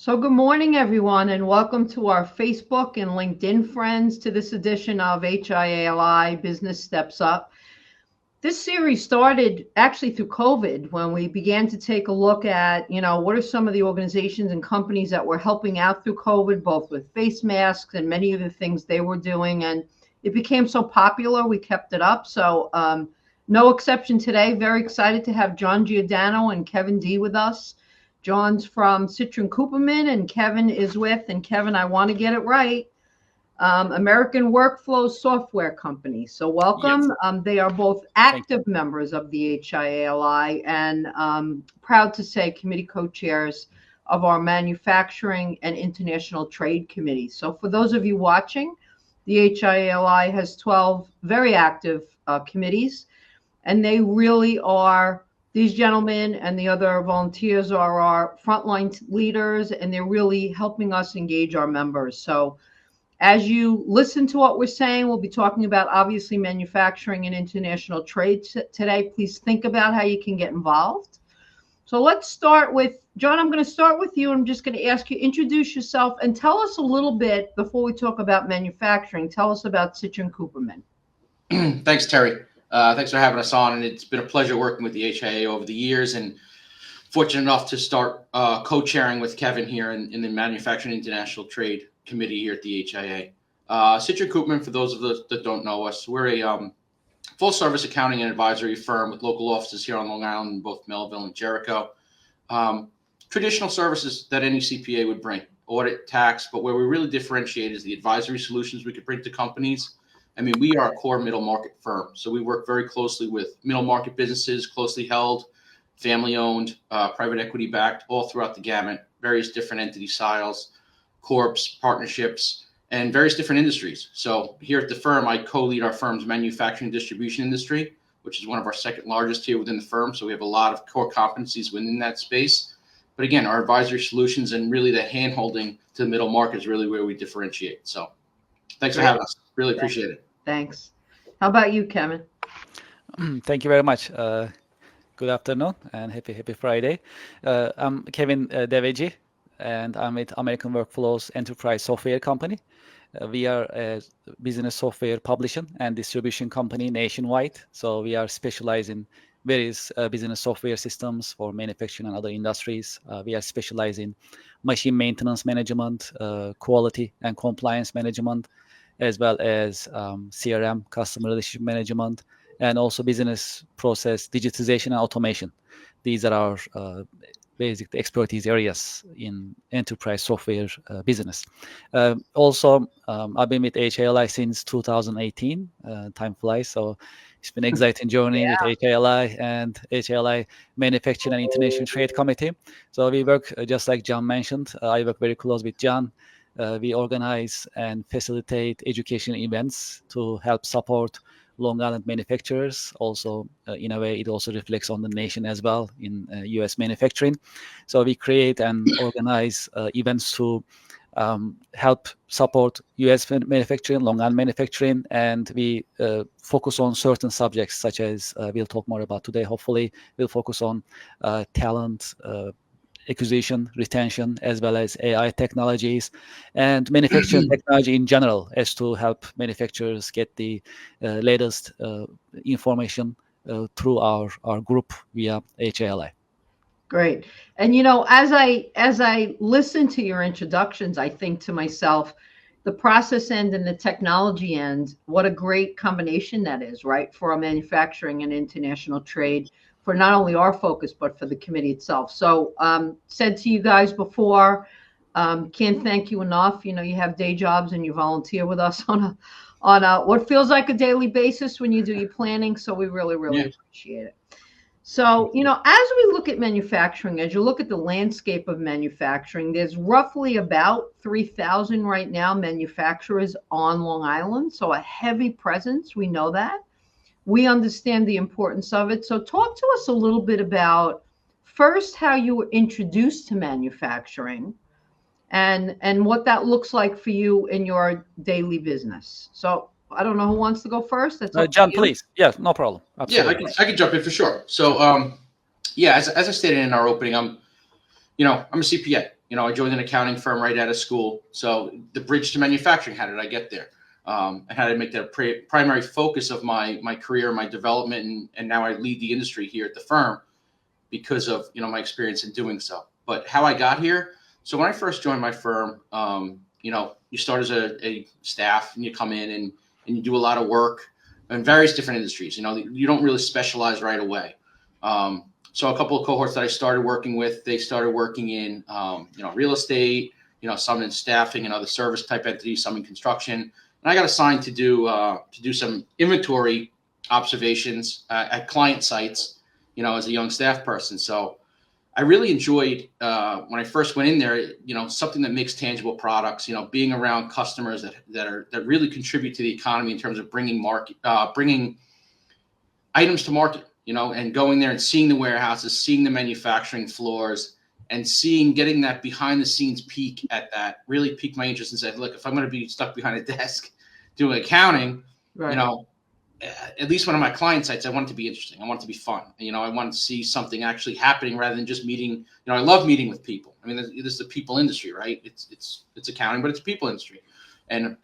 So good morning, everyone, and welcome to our Facebook and LinkedIn friends to this edition of HIA-LI Business Steps Up. This series started actually through COVID when we began to take a look at, what are some of the organizations and companies that were helping out through COVID, both with face masks and many of the things they were doing. And it became so popular, we kept it up. So no exception today. Very excited to have John Giordano and Kevin D with us. John's from Citron Cooperman, and Kevin is with, and Kevin, I want to get it right, American WorkFlows software company. So welcome. Yes. They are both active members of the HIA-LI and proud to say committee co-chairs of our Manufacturing and International Trade Committee. So for those of you watching, the HIA-LI has 12 very active committees, and they really are. These gentlemen and the other volunteers are our frontline leaders, and they're really helping us engage our members. So as you listen to what we're saying, we'll be talking about obviously manufacturing and international trade today. Please think about how you can get involved. So let's start with, John, I'm going to start with you. I'm just going to ask you, introduce yourself and tell us a little bit before we talk about manufacturing. Tell us about Citron Cooperman. Thanks, Terry. Thanks for having us on, and it's been a pleasure working with the HIA over the years, and fortunate enough to start co-chairing with Kevin here in the Manufacturing International Trade Committee here at the HIA. Citron Cooperman, for those of us that don't know us, we're a full-service accounting and advisory firm with local offices here on Long Island in both Melville and Jericho. Traditional services that any CPA would bring, audit, tax, but where we really differentiate is the advisory solutions we could bring to companies. I mean, we are a core middle market firm, so we work very closely with middle market businesses, closely held, family owned, private equity backed, all throughout the gamut, various different entity styles, corps, partnerships, and various different industries. So here at the firm, I co-lead our firm's manufacturing distribution industry, which is one of our second largest here within the firm. So we have a lot of core competencies within that space. But again, our advisory solutions and really the hand holding to the middle market is really where we differentiate. So thanks for having us. Really appreciate it. Thanks. How about you, Kevin? Thank you very much. Good afternoon and happy Friday. I'm Kevin Devecioglu, and I'm with American WorkFlows Enterprise Software Company. We are a business software publishing and distribution company nationwide. So we are specialized in various business software systems for manufacturing and other industries. We are specialized in machine maintenance management, quality and compliance management, as well as CRM, customer relationship management, and also business process digitization and automation. These are our basic expertise areas in enterprise software business. Also, I've been with HIA-LI since 2018. Time flies, so it's been an exciting journey with HIA-LI and HIA-LI Manufacturing and International Trade Committee. So we work, just like John mentioned, I work very close with John. We organize and facilitate education events to help support Long Island manufacturers. Also, in a way, it also reflects on the nation as well in U.S. manufacturing. So we create and organize events to help support U.S. manufacturing, Long Island manufacturing, and we focus on certain subjects such as we'll talk more about today. Hopefully, we'll focus on talent, acquisition, retention, as well as AI technologies and manufacturing technology in general, as to help manufacturers get the latest information through our group via HIA-LI. Great. And as I listen to your introductions, I think to myself, the process end and the technology end, what a great combination that is, right, for our manufacturing and international trade, for not only our focus, but for the committee itself. So said to you guys before, can't thank you enough. You have day jobs and you volunteer with us on a what feels like a daily basis when you do your planning. So we really appreciate it. So, as we look at manufacturing, as you look at the landscape of manufacturing, there's roughly about 3,000 right now manufacturers on Long Island. So a heavy presence. We know that. We understand the importance of it. So talk to us a little bit about first how you were introduced to manufacturing and what that looks like for you in your daily business. So I don't know who wants to go first. That's John, please. Yeah, no problem. Absolutely. Yeah, I can jump in for sure. So, as I stated in our opening, I'm a CPA. I joined an accounting firm right out of school. So the bridge to manufacturing, how did I get there? And how did I make that a primary focus of my career, my development, and now I lead the industry here at the firm because of my experience in doing so. But how I got here, so when I first joined my firm, you start as a staff and you come in and you do a lot of work in various different industries. You don't really specialize right away. So a couple of cohorts that I started working with, they started working in real estate, some in staffing and other service type entities, some in construction. And I got assigned to do some inventory observations at client sites, as a young staff person. So I really enjoyed when I first went in there, something that makes tangible products, being around customers that really contribute to the economy in terms of bringing items to market, and going there and seeing the warehouses, seeing the manufacturing floors, and getting that behind the scenes peek at that really piqued my interest and said, look, if I'm going to be stuck behind a desk doing accounting, Right. At least one of my client sites, I want it to be interesting. I want it to be fun. I want to see something actually happening rather than just meeting. I love meeting with people. I mean, this is the people industry, right? It's accounting, but it's a people industry. And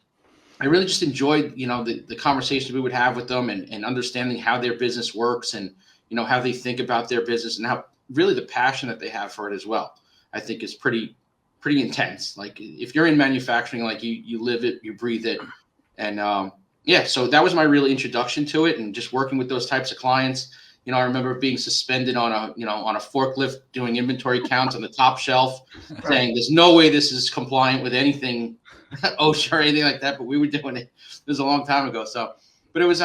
I really just enjoyed, the conversations we would have with them and understanding how their business works and, how they think about their business and how really the passion that they have for it as well. I think is pretty intense. Like if you're in manufacturing, like you live it, you breathe it. And, so that was my real introduction to it and just working with those types of clients. I remember being suspended on a forklift doing inventory counts on the top shelf, saying there's no way this is compliant with anything OSHA or anything like that, but we were doing it. It was a long time ago. So, but it was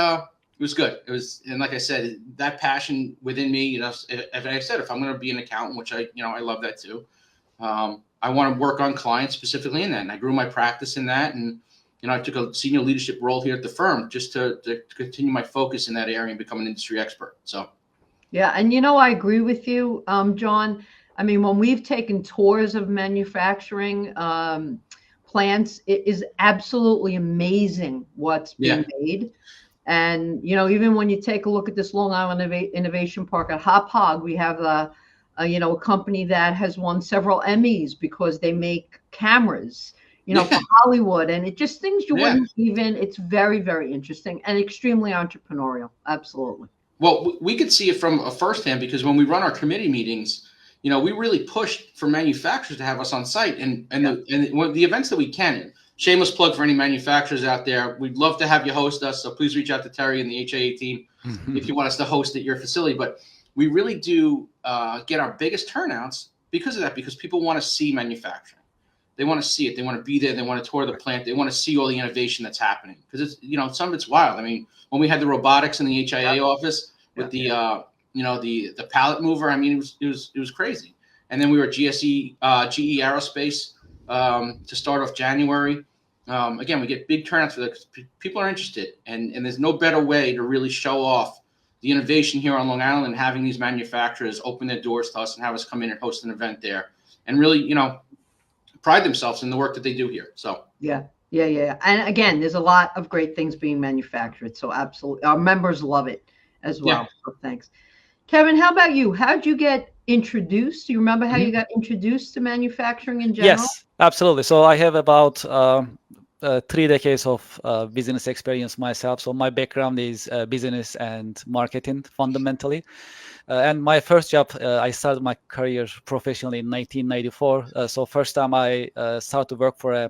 good. It was, and like I said, that passion within me, if I'm going to be an accountant, which I love that too. I want to work on clients specifically in that. And I grew my practice in that. And, I took a senior leadership role here at the firm just to continue my focus in that area and become an industry expert. So. Yeah. And, I agree with you, John. I mean, when we've taken tours of manufacturing plants, it is absolutely amazing what's being made. And, even when you take a look at this Long Island Innovation Park at Hop Hog, we have a company that has won several Emmys because they make cameras, for Hollywood, and it just things you wouldn't even. It's very, very interesting and extremely entrepreneurial. Absolutely. Well, we could see it from a firsthand because when we run our committee meetings, we really pushed for manufacturers to have us on site and the events that we can. Shameless plug for any manufacturers out there. We'd love to have you host us. So please reach out to Terry and the HIA team if you want us to host at your facility. But we really do get our biggest turnouts because of that, because people want to see manufacturing. They want to see it. They want to be there. They want to tour the plant. They want to see all the innovation that's happening because it's, some of it's wild. I mean, when we had the robotics in the HIA office with the pallet mover, I mean, it was crazy. And then we were at GE Aerospace to start off January. Again, we get big turnouts for that because people are interested, and there's no better way to really show off the innovation here on Long Island, having these manufacturers open their doors to us and have us come in and host an event there and really, pride themselves in the work that they do here. So yeah. And again, there's a lot of great things being manufactured. So absolutely, our members love it as well. Yeah. So thanks. Kevin, how about you? How'd you get introduced? Do you remember how you got introduced to manufacturing in general? Yes, absolutely. So I have about 3 decades of business experience myself. So my background is business and marketing fundamentally. And my first job, I started my career professionally in 1994. So first time I started to work for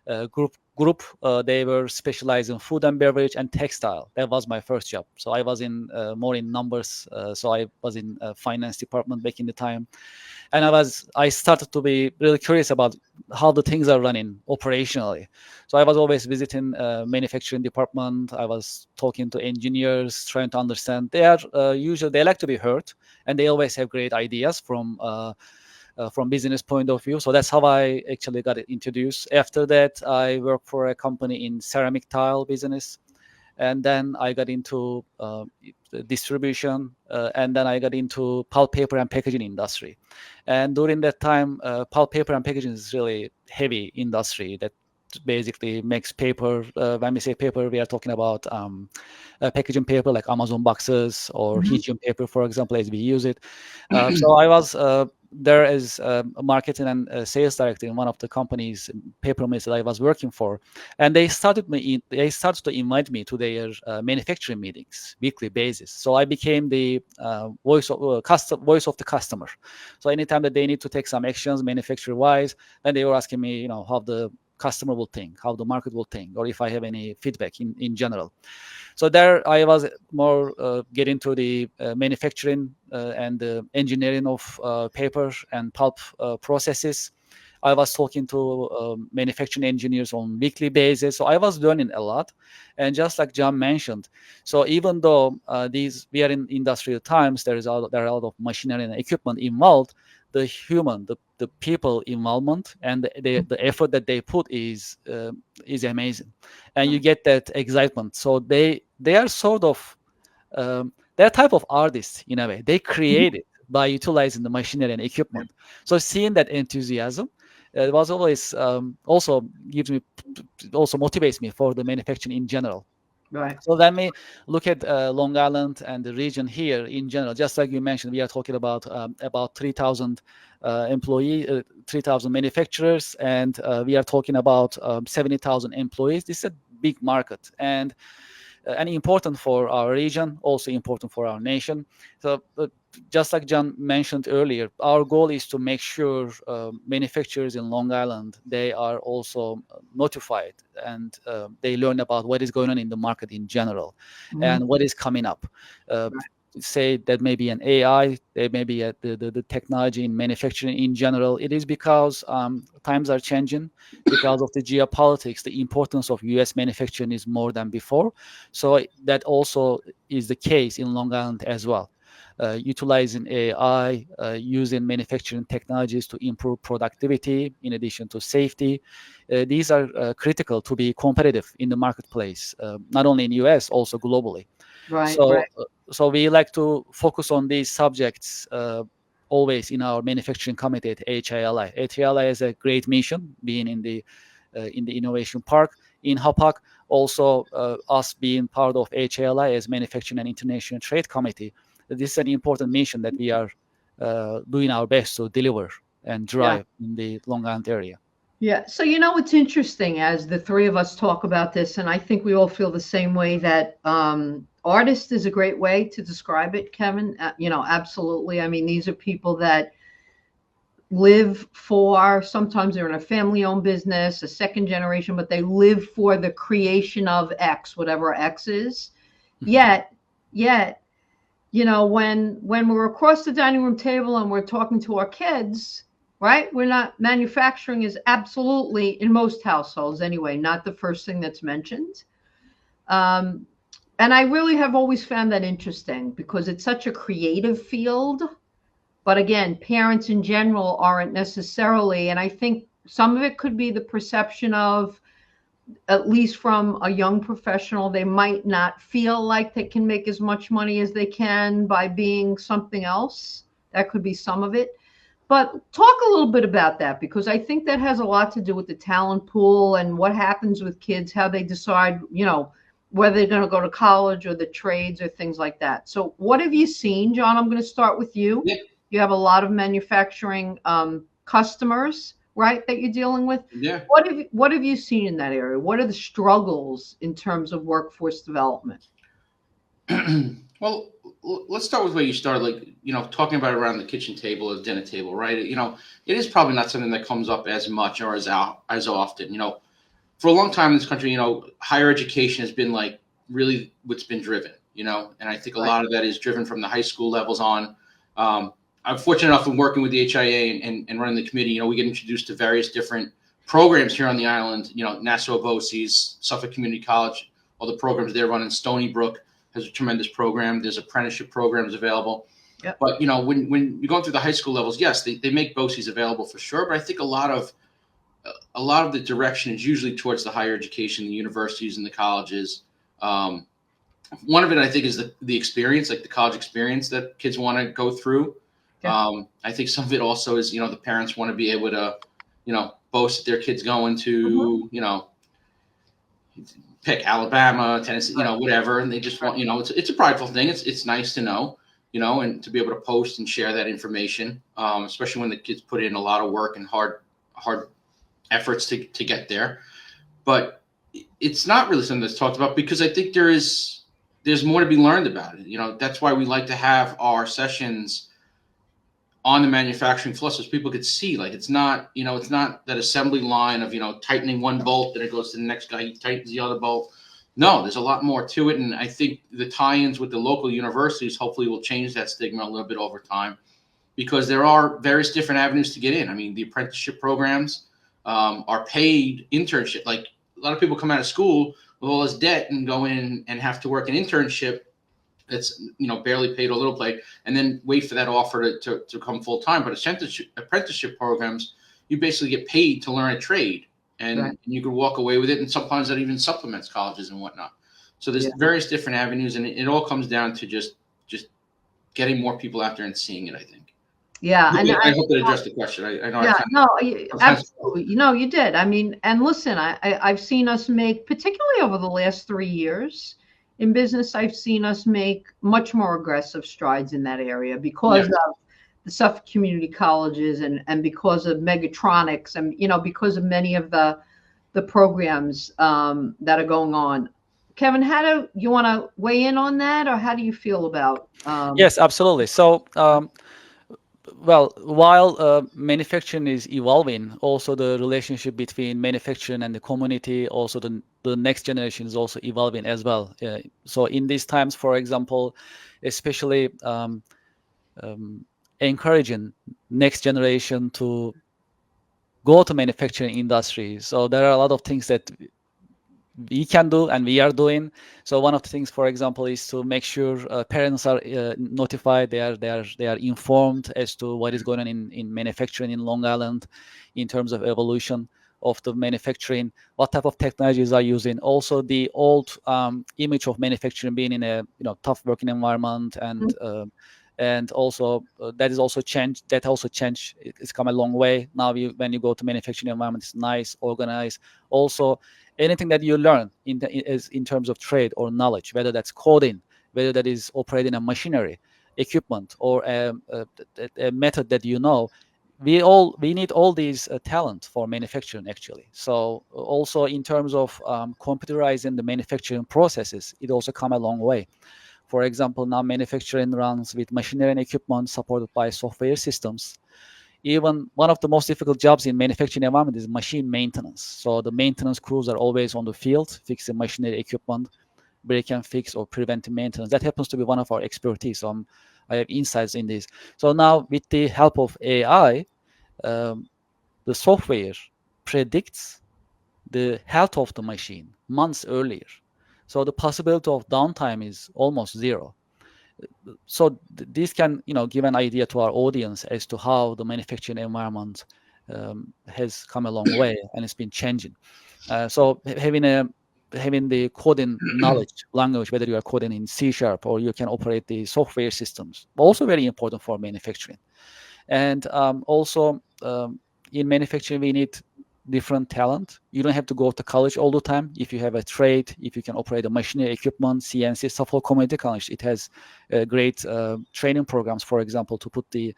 a group. They were specialized in food and beverage and textile. That was my first job. So I was in more in numbers. So I was in finance department back in the time. And I started to be really curious about how the things are running operationally. So I was always visiting manufacturing department. I was talking to engineers, trying to understand. They like to be heard, and they always have great ideas from business point of view. So that's how I actually got introduced. After that, I worked for a company in ceramic tile business. And then I got into distribution, and then I got into pulp, paper, and packaging industry. And during that time, pulp, paper, and packaging is really heavy industry that basically makes paper. When we say paper, we are talking about packaging paper like Amazon boxes or Hegium paper, for example, as we use it. So I was there as a marketing and sales director in one of the companies, paper mills that I was working for, and they started to invite me to their manufacturing meetings weekly basis. So I became the voice of the customer. So anytime that they need to take some actions manufacturer wise, then they were asking me, how the customer will think, how the market will think, or if I have any feedback in general. So there I was more get into the manufacturing and the engineering of paper and pulp processes. I was talking to manufacturing engineers on weekly basis. So I was learning a lot. And just like John mentioned, so even though we are in industrial times, there are a lot of machinery and equipment involved, the human, the people involvement and the effort that they put is amazing, and you get that excitement. So they are sort of they're type of artists in a way. They create it by utilizing the machinery and equipment. So seeing that enthusiasm, it was always also motivates me for the manufacturing in general. Right. So let me look at Long Island and the region here in general. Just like you mentioned, we are talking about 3,000 employees, 3,000 manufacturers, and we are talking about 70,000 employees. This is a big market and important for our region, also important for our nation. So just like John mentioned earlier, our goal is to make sure manufacturers in Long Island, they are also notified and they learn about what is going on in the market in general and what is coming up. Say that maybe an AI, there may be the technology in manufacturing in general. It is because times are changing because of the geopolitics. The importance of U.S. manufacturing is more than before. So that also is the case in Long Island as well. Utilizing AI, using manufacturing technologies to improve productivity in addition to safety. These are critical to be competitive in the marketplace, not only in U.S., also globally. Right. So we like to focus on these subjects always in our manufacturing committee at HIA-LI. HIA-LI has a great mission, being in the innovation park in Hauppauge. Also, us being part of HIA-LI as manufacturing and international trade committee. This is an important mission that we are doing our best to deliver and drive in the Long Island area. Yeah. So, it's interesting as the three of us talk about this, and I think we all feel the same way, that artist is a great way to describe it, Kevin. Absolutely. I mean, these are people that live for, sometimes they're in a family-owned business, a second generation, but they live for the creation of X, whatever X is. Yet, when we're across the dining room table and we're talking to our kids, right? We're not, manufacturing is absolutely, in most households anyway, not the first thing that's mentioned. And I really have always found that interesting because it's such a creative field. But again, parents in general aren't necessarily, and I think some of it could be the perception of, at least from a young professional, they might not feel like they can make as much money as they can by being something else. That could be some of it. But talk a little bit about that, because I think that has a lot to do with the talent pool and what happens with kids, how they decide, whether they're going to go to college or the trades or things like that. So what have you seen, John? I'm going to start with you. Yeah. You have a lot of manufacturing customers, right, that you're dealing with. Yeah. What have you seen in that area? What are the struggles in terms of workforce development? Well, let's start with where you started, talking about it around the kitchen table or the dinner table, right? It is probably not something that comes up as much or as often. For a long time in this country, higher education has been really what's been driven, and I think a lot of that is driven from the high school levels on. I'm fortunate enough in working with the HIA and running the committee. We get introduced to various different programs here on the island. Nassau BOCES, Suffolk Community College, all the programs they're running. Stony Brook has a tremendous program. There's apprenticeship programs available. Yep. But when you're going through the high school levels, yes, they make BOCES available for sure. But I think a lot of the direction is usually towards the higher education, the universities and the colleges. One of it, I think, is the experience, like the college experience that kids want to go through. Yeah. I think some of it also is, the parents want to be able to, boast that their kids going to, pick Alabama, Tennessee, whatever. And they just want, it's a prideful thing. It's nice to know. and to be able to post and share that information, especially when the kids put in a lot of work and hard efforts to get there. But it's not really something that's talked about, because I think there's more to be learned about it. That's why we like to have our sessions on the manufacturing floor, so people could see, like, it's not that assembly line of, tightening one bolt, then it goes to the next guy, he tightens the other bolt. No, there's a lot more to it. And I think the tie-ins with the local universities hopefully will change that stigma a little bit over time, because there are various different avenues to get in. I mean, the apprenticeship programs are paid internship. Like, a lot of people come out of school with all this debt and go in and have to work an internship that's barely paid, a little paid, and then wait for that offer to come full time. But apprenticeship programs, you basically get paid to learn a trade, and Right. you could walk away with it, and sometimes that even supplements colleges and whatnot. So there's various different avenues, and it all comes down to just getting more people out there and seeing it, I think. Yeah, I hope that addressed the question. I know. Yeah, no, absolutely. You did. I mean, and listen, I've seen us make, particularly over the last 3 years in business, I've seen us make much more aggressive strides in that area because of the Suffolk community colleges and because of Megatronics and, because of many of the programs that are going on. Kevin, how do you want to weigh in on that, or how do you feel about? Yes, absolutely. So, well, while manufacturing is evolving, also the relationship between manufacturing and the community, also the next generation is also evolving as well. So in these times, for example, especially encouraging next generation to go to manufacturing industry. So there are a lot of things that we can do and we are doing. So one of the things, for example, is to make sure parents are notified, they are informed as to what is going on in manufacturing in Long Island in terms of evolution of the manufacturing, what type of technologies are using. Also, the old image of manufacturing being in a tough working environment, and also that is also changed. That also changed. It's come a long way now. When you go to manufacturing environment, it's nice, organized. Also, anything that you learn in terms of trade or knowledge, whether that's coding, whether that is operating a machinery, equipment, or a method that we need all these talent for manufacturing, actually. So also in terms of computerizing the manufacturing processes, it also come a long way. For example, now manufacturing runs with machinery and equipment supported by software systems. Even one of the most difficult jobs in manufacturing environment is machine maintenance. So the maintenance crews are always on the field, fixing machinery equipment, break and fix or preventive maintenance. That happens to be one of our expertise. So I have insights in this. So now with the help of AI, the software predicts the health of the machine months earlier. So the possibility of downtime is almost zero. So this can give an idea to our audience as to how the manufacturing environment has come a long way, and it's been changing. So having the coding knowledge language, whether you are coding in C# or you can operate the software systems, also very important for manufacturing. And also in manufacturing, we need different talent. You don't have to go to college all the time. If you have a trade, if you can operate a machinery equipment, CNC, Suffolk Community College, it has great training programs, for example, to put the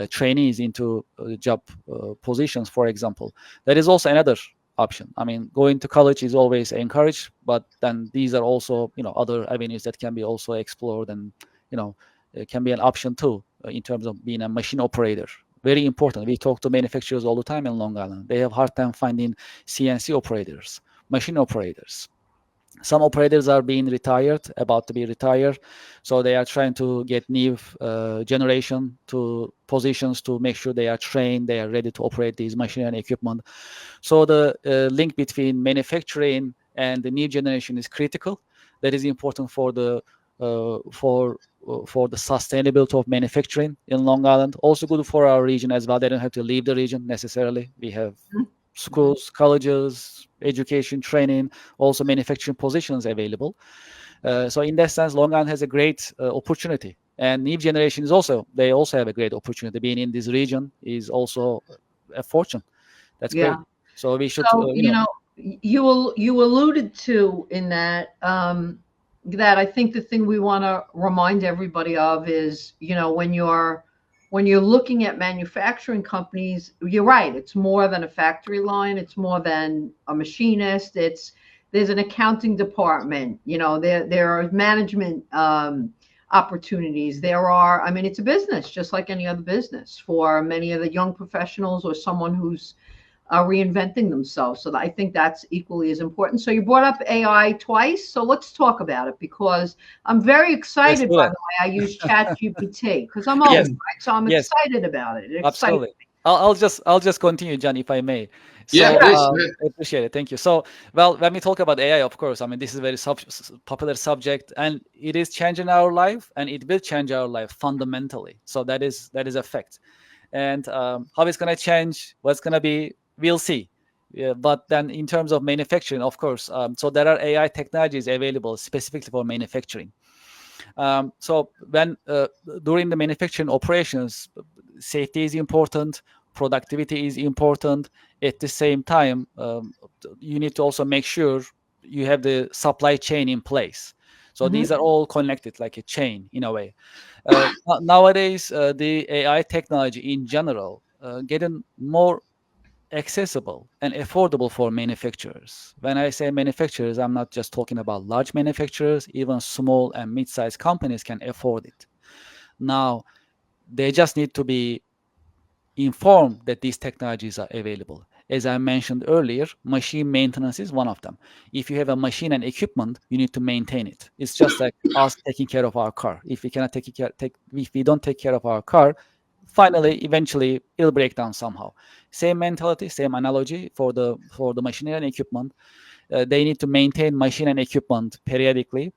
trainees into job positions, for example. That is also another option. I mean, going to college is always encouraged, but then these are also other avenues that can be also explored, and it can be an option too in terms of being a machine operator. Very important. We talk to manufacturers all the time in Long Island. They have a hard time finding CNC operators, machine operators. Some operators are being retired, about to be retired. So they are trying to get new generation to positions to make sure they are trained, they are ready to operate these machine and equipment. So the link between manufacturing and the new generation is critical. That is important for the sustainability of manufacturing in Long Island. Also good for our region as well. They don't have to leave the region necessarily. We have schools, colleges, education, training, also manufacturing positions available. So in that sense, Long Island has a great opportunity. And new generation they also have a great opportunity. Being in this region is also a fortune. That's great. So we should, you alluded to in that that I think the thing we want to remind everybody of is, when you're looking at manufacturing companies, you're right. It's more than a factory line. It's more than a machinist. There's an accounting department. There are management opportunities. It's a business just like any other business for many of the young professionals or someone who's reinventing themselves. So I think that's equally as important. So you brought up AI twice. So let's talk about it, because I'm very excited. By the way, I use ChatGPT because I'm old, Yes. right? So I'm Yes. excited about it. It excites Absolutely. me. I'll just continue, John, if I may. Yeah, So please. I appreciate it. Thank you. So, well, when we talk about AI, of course, this is a very popular subject, and it is changing our life, and it will change our life fundamentally. So that is a fact. And how it's going to change, what's going to be, we'll see. Yeah, but then in terms of manufacturing, of course, so there are AI technologies available specifically for manufacturing. So when during the manufacturing operations, safety is important, productivity is important. At the same time, you need to also make sure you have the supply chain in place. So these are all connected like a chain in a way. Nowadays, the AI technology in general getting more accessible and affordable for manufacturers. When I say manufacturers, I'm not just talking about large manufacturers. Even small and mid-sized companies can afford it. Now, they just need to be informed that these technologies are available. As I mentioned earlier, machine maintenance is one of them. If you have a machine and equipment, you need to maintain it. It's just like us taking care of our car. If we cannot if we don't take care of our car, eventually it'll break down somehow. Same mentality, same analogy for the machinery and equipment. They need to maintain machine and equipment periodically.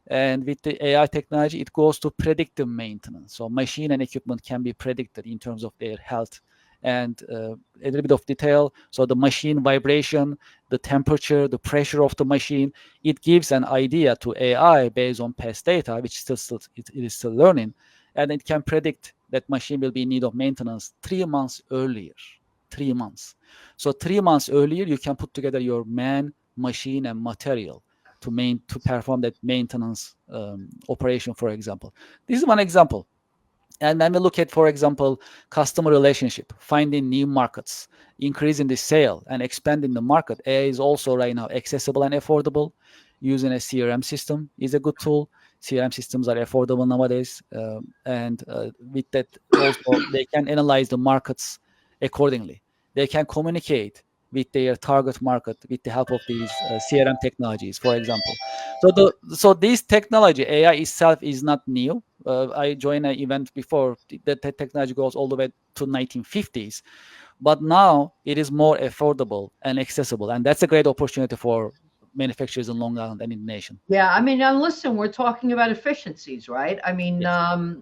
And with the AI technology, it goes to predictive maintenance. So machine and equipment can be predicted in terms of their health. And a little bit of detail. So the machine vibration, the temperature, the pressure of the machine, it gives an idea to AI based on past data, which it is still learning. And it can predict that machine will be in need of maintenance 3 months earlier. 3 months. So 3 months earlier, you can put together your man, machine, and material to perform that maintenance operation, for example. This is one example. And when we look at, for example, customer relationship, finding new markets, increasing the sale and expanding the market, AI is also right now accessible and affordable. Using a CRM system is a good tool. CRM systems are affordable nowadays. And with that, also, they can analyze the markets accordingly. They can communicate with their target market with the help of these CRM technologies, for example. So this technology, AI itself, is not new. I joined an event before. The technology goes all the way to 1950s, but now it is more affordable and accessible, and that's a great opportunity for manufacturers in Long Island and in the nation. Yeah, and listen, we're talking about efficiencies, right? Yes.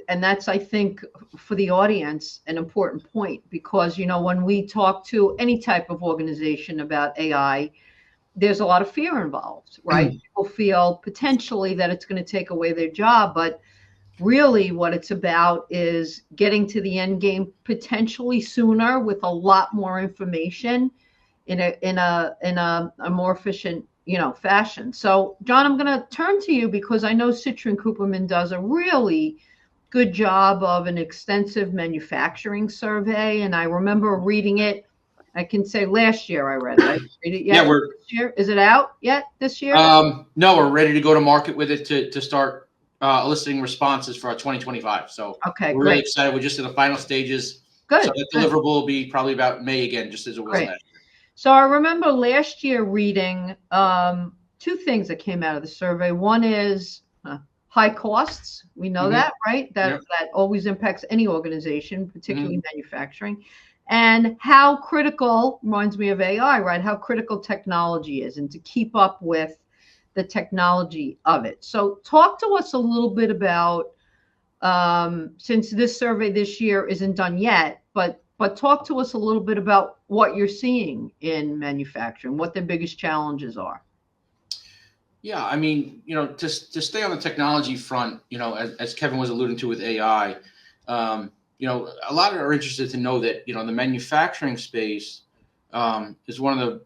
And that's, I think, for the audience, an important point, because, when we talk to any type of organization about AI, there's a lot of fear involved, right? People feel potentially that it's going to take away their job, but really what it's about is getting to the end game potentially sooner with a lot more information in a more efficient fashion. So John, I'm going to turn to you because I know Citrin Cooperman does a really good job of an extensive manufacturing survey, and I remember reading it. I can say last year I read it. I didn't read it yet. Yeah, this year. Is it out yet this year? No, we're ready to go to market with it to start eliciting responses for our 2025. So okay, we're great. really excited. We're just in the final stages. Good. So that deliverable will be probably about May again, just as it was last year. So I remember last year reading two things that came out of the survey. One is high costs. We know that, right? That always impacts any organization, particularly manufacturing. And how critical, reminds me of AI, right? How critical technology is, and to keep up with the technology of it. So talk to us a little bit about, since this survey this year isn't done yet, but talk to us a little bit about what you're seeing in manufacturing, what the biggest challenges are. Yeah, to stay on the technology front, as Kevin was alluding to with AI, a lot are interested to know that, the manufacturing space is one of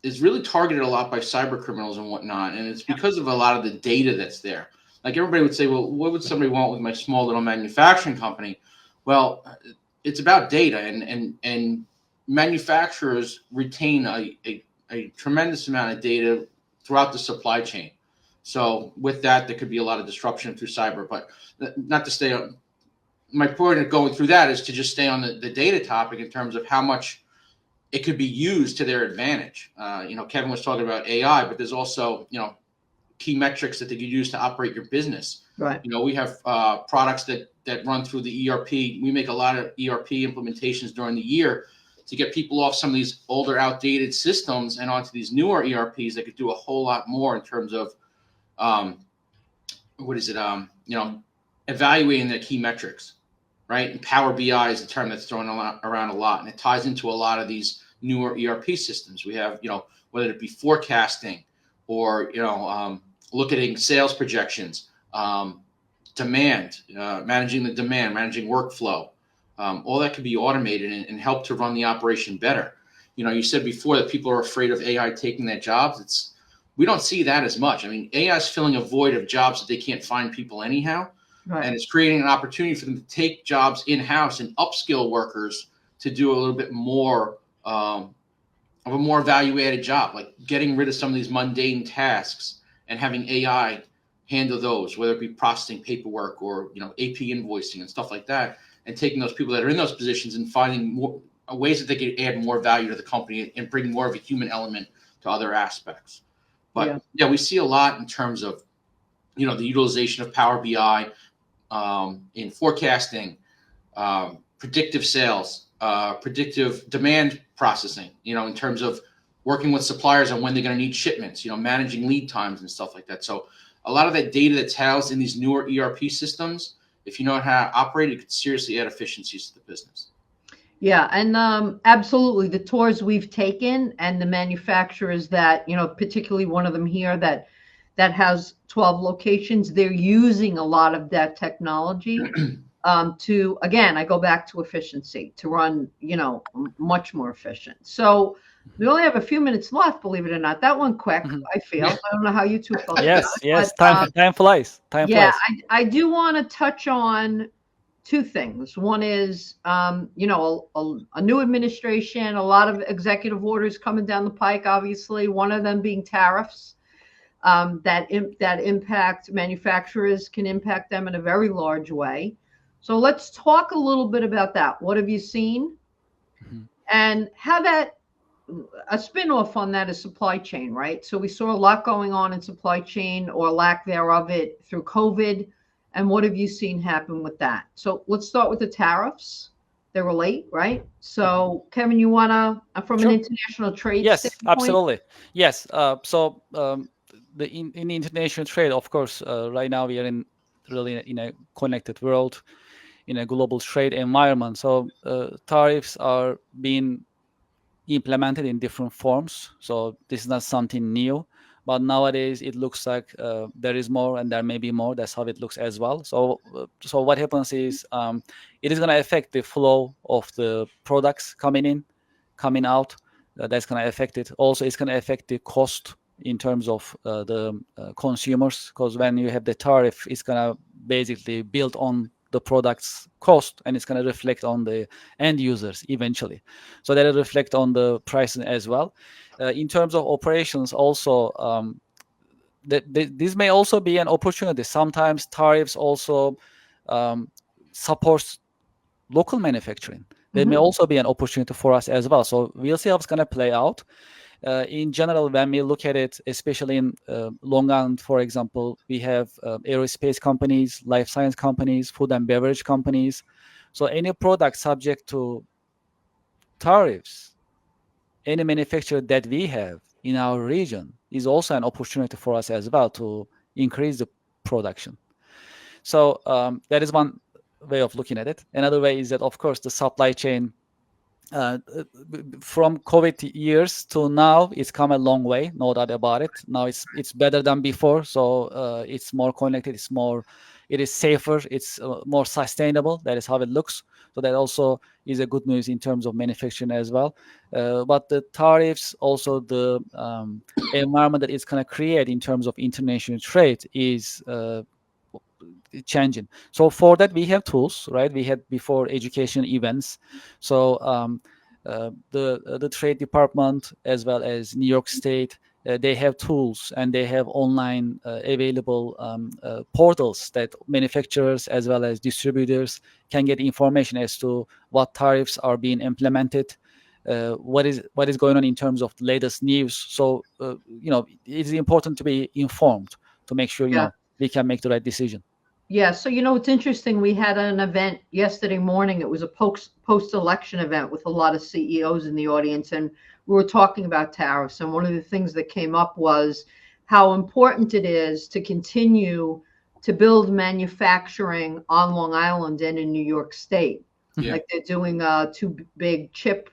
the is really targeted a lot by cyber criminals and whatnot, and it's because of a lot of the data that's there. Like everybody would say, well, what would somebody want with my small little manufacturing company? Well, it's about data, and manufacturers retain a tremendous amount of data throughout the supply chain. So with that, there could be a lot of disruption through cyber. But not to stay on my point of going through that is to just stay on the data topic in terms of how much it could be used to their advantage. Kevin was talking about AI, but there's also, key metrics that they could use to operate your business. Right. We have products that run through the ERP. We make a lot of ERP implementations during the year to get people off some of these older, outdated systems and onto these newer ERPs that could do a whole lot more in terms of, evaluating their key metrics, right? And Power BI is a term that's thrown around a lot, and it ties into a lot of these newer ERP systems. We have, whether it be forecasting or, looking at sales projections, demand, managing the demand, managing workflow. All that can be automated and help to run the operation better. You said before that people are afraid of AI taking their jobs. We don't see that as much. I mean, AI is filling a void of jobs that they can't find people anyhow. Right. And it's creating an opportunity for them to take jobs in-house and upskill workers to do a little bit more of a more value-added job, like getting rid of some of these mundane tasks and having AI handle those, whether it be processing paperwork or AP invoicing and stuff like that, and taking those people that are in those positions and finding more ways that they can add more value to the company and bring more of a human element to other aspects. But yeah, we see a lot in terms of the utilization of Power BI in forecasting, predictive sales, predictive demand processing, in terms of working with suppliers on when they're going to need shipments, managing lead times and stuff like that. So a lot of that data that's housed in these newer ERP systems, if you know how to operate, it could seriously add efficiencies to the business. Yeah, and absolutely, the tours we've taken and the manufacturers that, particularly one of them here that has 12 locations, they're using a lot of that technology to, again, I go back to efficiency, to run, much more efficient. So we only have a few minutes left, believe it or not. That one quick, I feel. I don't know how you two felt. Yes, but, time flies. Time flies. I do want to touch on two things. One is, a new administration, a lot of executive orders coming down the pike, obviously, one of them being tariffs that impact manufacturers, can impact them in a very large way. So let's talk a little bit about that. What have you seen? Mm-hmm. And how a spin-off on that is supply chain, right? So we saw a lot going on in supply chain, or lack thereof it, through COVID. And what have you seen happen with that? So let's start with the tariffs. They relate, right? So Kevin, you want to, from an international trade standpoint? Absolutely. Yes. In the international trade, of course, right now we are in a connected world, in a global trade environment. So tariffs are being implemented in different forms. So this is not something new. But nowadays, it looks like there is more, and there may be more. That's how it looks as well. So what happens is it is going to affect the flow of the products coming in, coming out. That's going to affect it. Also, it's going to affect the cost in terms of the consumers, because when you have the tariff, it's going to basically build on the product's cost, and it's going to reflect on the end users eventually. So that will reflect on the pricing as well. In terms of operations, also, this may also be an opportunity. Sometimes tariffs also supports local manufacturing. That may also be an opportunity for us as well. So we'll see how it's going to play out. In general, when we look at it, especially in Long Island, for example, we have aerospace companies, life science companies, food and beverage companies. So any product subject to tariffs, any manufacturer that we have in our region is also an opportunity for us as well to increase the production. So that is one way of looking at it. Another way is that, of course, the supply chain from COVID years to now, it's come a long way, no doubt about it. Now it's better than before, so it's more connected, it's more it is safer, it's more sustainable. That is how it looks. So that also is a good news in terms of manufacturing as well. But the tariffs, also the environment that it's going to create in terms of international trade is changing. So for that, we have tools, right? We had before education events. So the Trade Department as well as New York State, they have tools and they have online available portals that manufacturers as well as distributors can get information as to what tariffs are being implemented, what is going on in terms of the latest news. So it is important to be informed to make sure we can make the right decision. Yeah, so it's interesting. We had an event yesterday morning. It was a post-election event with a lot of CEOs in the audience, and we were talking about tariffs. And one of the things that came up was how important it is to continue to build manufacturing on Long Island and in New York State. Yeah. Like they're doing 2 big chip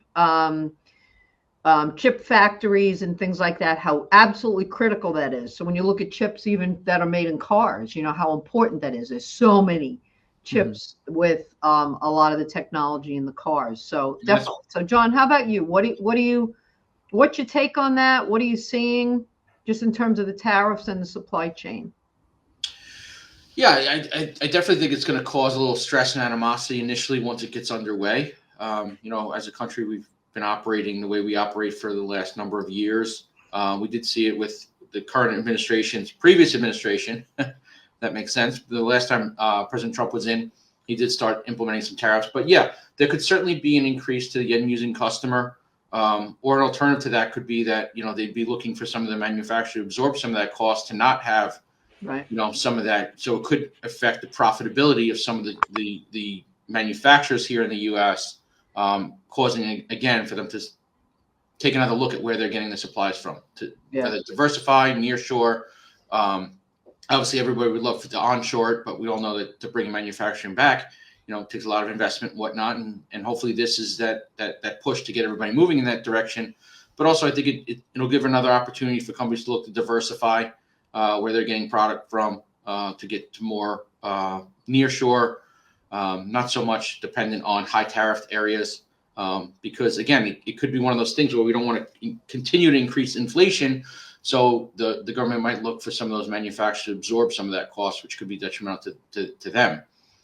factories and things like that, how absolutely critical that is. So when you look at chips even that are made in cars, how important that is. There's so many chips with a lot of the technology in the cars. So definitely. So John, how about you? What's your take on that? What are you seeing just in terms of the tariffs and the supply chain? Yeah, I definitely think it's going to cause a little stress and animosity initially once it gets underway. As a country, we've been operating the way we operate for the last number of years. We did see it with the current administration's previous administration. That makes sense. The last time President Trump was in, he did start implementing some tariffs. But yeah, there could certainly be an increase to the end using customer. Or an alternative to that could be that, they'd be looking for some of the manufacturer to absorb some of that cost to not have, some of that. So it could affect the profitability of some of the manufacturers here in the U.S., causing, again, for them to take another look at where they're getting the supplies from, to whether diversify, nearshore. Obviously, everybody would love to onshore it, but we all know that to bring manufacturing back, it takes a lot of investment and whatnot. And hopefully this is that push to get everybody moving in that direction. But also, I think it'll give another opportunity for companies to look to diversify where they're getting product from, to get to more nearshore. Not so much dependent on high tariff areas, because again, it could be one of those things where we don't want to continue to increase inflation. So the government might look for some of those manufacturers to absorb some of that cost, which could be detrimental to them.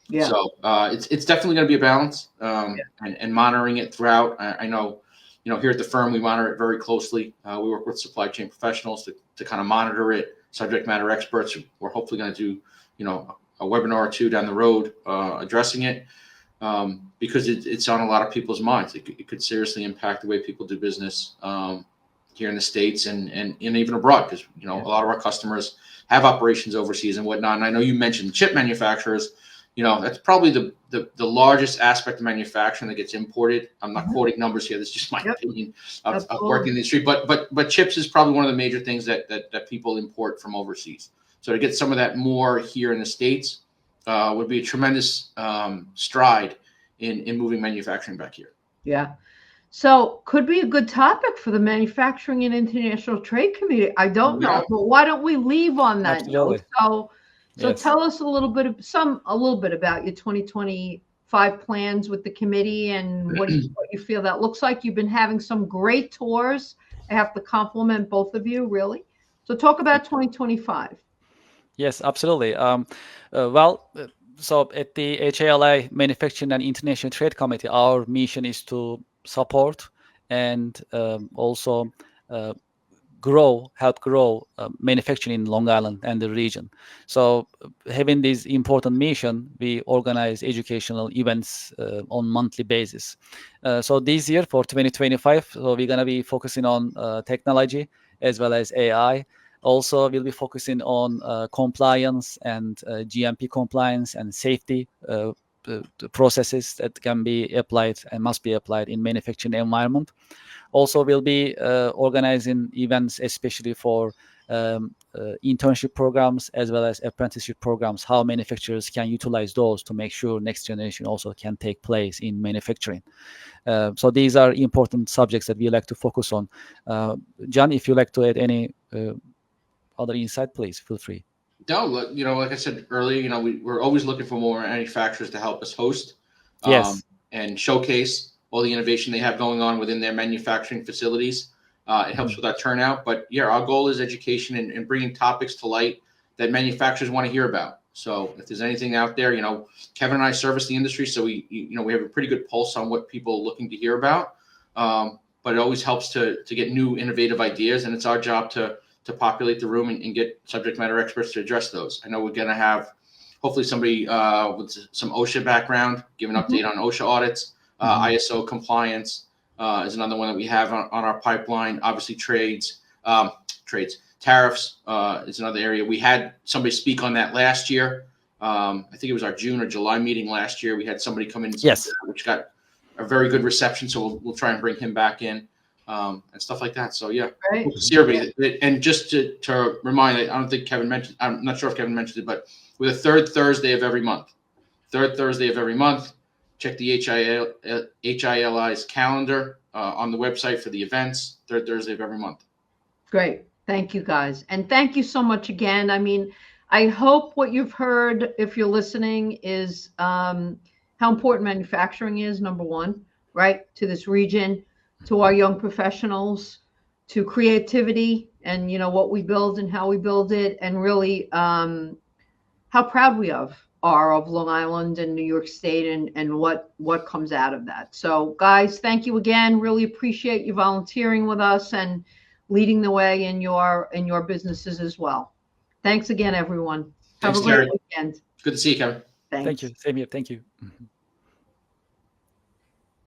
Yeah. So it's definitely going to be a balance, and monitoring it throughout. I know, here at the firm, we monitor it very closely. We work with supply chain professionals to kind of monitor it. Subject matter experts. We're hopefully going to do, a webinar or 2 down the road addressing it, because it's on a lot of people's minds. It could seriously impact the way people do business here in the States and even abroad, because a lot of our customers have operations overseas and whatnot. And I know you mentioned chip manufacturers. That's probably the largest aspect of manufacturing that gets imported. I'm not quoting numbers here. That's just my opinion of working in the industry. But chips is probably one of the major things that people import from overseas. So to get some of that more here in the States would be a tremendous stride in moving manufacturing back here. Yeah. So could be a good topic for the Manufacturing and International Trade Committee. I don't know, but why don't we leave on that note? So tell us a little bit about your 2025 plans with the committee and what you feel that looks like. You've been having some great tours. I have to compliment both of you, really. So talk about 2025. Yes, absolutely. So at the HIA-LI Manufacturing and International Trade Committee, our mission is to support and also help grow manufacturing in Long Island and the region. So having this important mission, we organize educational events on monthly basis. So this year for 2025, so we're going to be focusing on technology as well as AI. Also, we'll be focusing on compliance and GMP compliance and safety the processes that can be applied and must be applied in manufacturing environment. Also, we'll be organizing events, especially for internship programs as well as apprenticeship programs, how manufacturers can utilize those to make sure next generation also can take place in manufacturing. So these are important subjects that we like to focus on. John, if you'd like to add any other insight, please feel free. No, like I said earlier, we're always looking for more manufacturers to help us host Yes. and showcase all the innovation they have going on within their manufacturing facilities. It helps Mhm. with our turnout. But yeah, our goal is education and bringing topics to light that manufacturers want to hear about. So if there's anything out there, Kevin and I service the industry, so we have a pretty good pulse on what people are looking to hear about. But it always helps to get new innovative ideas, and it's our job to populate the room and get subject matter experts to address those. I know we're going to have hopefully somebody with some OSHA background, give an update on OSHA audits, ISO compliance is another one that we have on our pipeline. Obviously, tariffs is another area. We had somebody speak on that last year. I think it was our June or July meeting last year. We had somebody come in and speak Yes. to that, which got a very good reception. So we'll try and bring him back in and stuff like that. So yeah. Right. And just to remind, I don't think Kevin mentioned, I'm not sure if Kevin mentioned it, but we're the third Thursday of every month. Check the HIA-LI's calendar on the website for the events, third Thursday of every month. Great. Thank you, guys. And thank you so much again. I mean, I hope what you've heard, if you're listening, is how important manufacturing is, number one, right, to this region, to our young professionals, to creativity and, what we build and how we build it, and really how proud we are of Long Island and New York State and what comes out of that. So, guys, thank you again. Really appreciate you volunteering with us and leading the way in your businesses as well. Thanks again, everyone. Thanks, Have a great Terry. weekend. Good to see you, Kevin. Thanks. Thank you. Same here. Thank you.